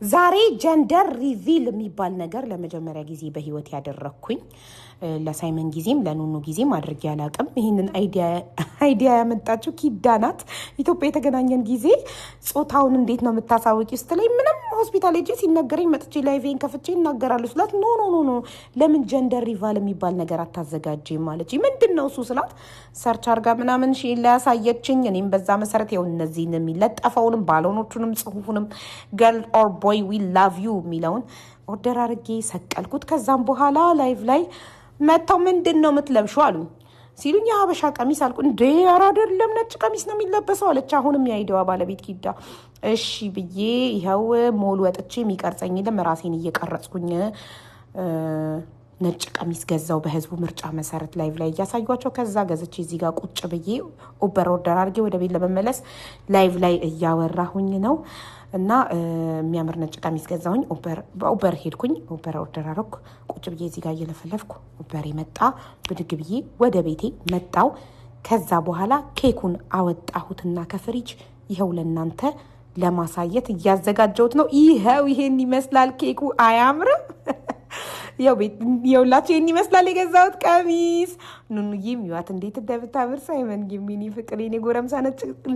ዛሬ ጀንደር ሪቪል የሚባል ነገር ለመጀመሪያ ጊዜ በህይወት ያደረኩኝ ለሳይመን ጊዜም ለኑኑ ጊዜም አድርጌ አላቅም። ይሄንን አይዲያ ያመጣችው ኪዳ ናት። ኢትዮጵያ የተገናኘን ጊዜ ጾታውን እንዴት ነው የምታሳውቂው ስትለኝ ምንም ሆስፒታል ሄጄ ሲነገረኝ መጥቼ ላይቬን ከፍቼ እናገራለሁ ስላት ኖ ለምን ጀንደር ሪቫል የሚባል ነገር አታዘጋጅም ማለች። ምንድነው እሱ ስላት ሰርች አርጋ ምናምን ላይ ያሳየችኝ። እኔም በዛ መሰረት ያው እነዚህን የሚለጠፈውንም ባሎኖቹንም ጽሁፉንም ገርል ኦር ቦይ ዊ ላቭ ዩ የሚለውን ኦርደር አድርጌ ሰቀልኩት። ከዛም በኋላ ላይቭ ላይ መጥተው ምንድን ነው የምትለብሺው አሉኝ። ሲሉኝ የሀበሻ ቀሚስ አልኩ። እንዴ ኧረ አይደለም ነጭ ቀሚስ ነው የሚለበሰው አለች። አሁንም የአይዲዋ ባለቤት ኪዳ እሺ ብዬ ይኸው ሞል ወጥቼ የሚቀርጸኝ የለም ራሴን እየቀረጽኩኝ ነጭ ቀሚስ ገዛው በህዝቡ ምርጫ መሰረት ላይቭ ላይ እያሳዩቸው። ከዛ ገዝቼ እዚህ ጋር ቁጭ ብዬ ኡበር ኦርደር አድርጌ ወደ ቤት ለመመለስ ላይቭ ላይ እያወራሁኝ ነው። እና የሚያምር ነጭ ቀሚስ ገዛሁኝ። ኡበር ሄድኩኝ። ኡበር ኦርደር አደረኩ። ቁጭ ብዬ እዚህ ጋር እየለፈለፍኩ ኡበር መጣ። ብድግ ብዬ ወደ ቤቴ መጣው። ከዛ በኋላ ኬኩን አወጣሁትና ከፍሪጅ ይኸው ለእናንተ ለማሳየት እያዘጋጀሁት ነው። ይኸው ይሄን ይመስላል ኬኩ። አያምርም? የሁላችሁ ይህን ይመስላል የገዛሁት ቀሚስ። ኑኑዬም ይዋት እንዴት እንደምታምር ሳይመን ጊሚኒ ፍቅር የኔ ጎረምሳ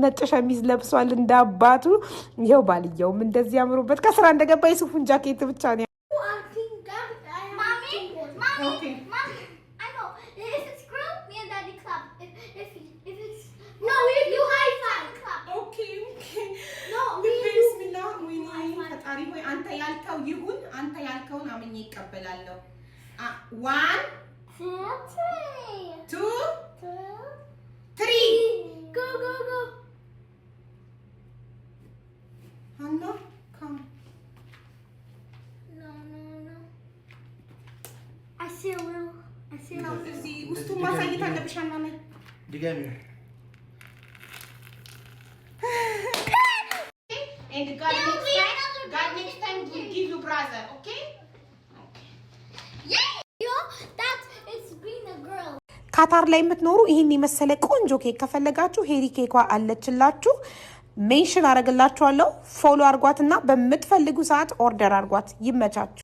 ነጭ ሸሚዝ ለብሷል እንደ አባቱ። ይኸው ባልየውም እንደዚህ ያምሩበት ከስራ እንደገባ የሱፉን ጃኬት ብቻ ነው። አንተ ያልከው ይሁን፣ አንተ ያልከውን አምኜ ይቀበላለሁ። 1 2 3 go Hanna come. No I see a little እዚህ ውስጡ ማሳየት አለብሽ። አና ነኝ ድጋሚ and God next time will give you brother, okay? ካታር ላይ የምትኖሩ ይሄን የመሰለ ቆንጆ ኬክ ከፈለጋችሁ ሄሪ ኬኳ አለችላችሁ። ሜንሽን አደርግላችኋለሁ። ፎሎ አድርጓትና በምትፈልጉ ሰዓት ኦርደር አድርጓት። ይመቻችሁ።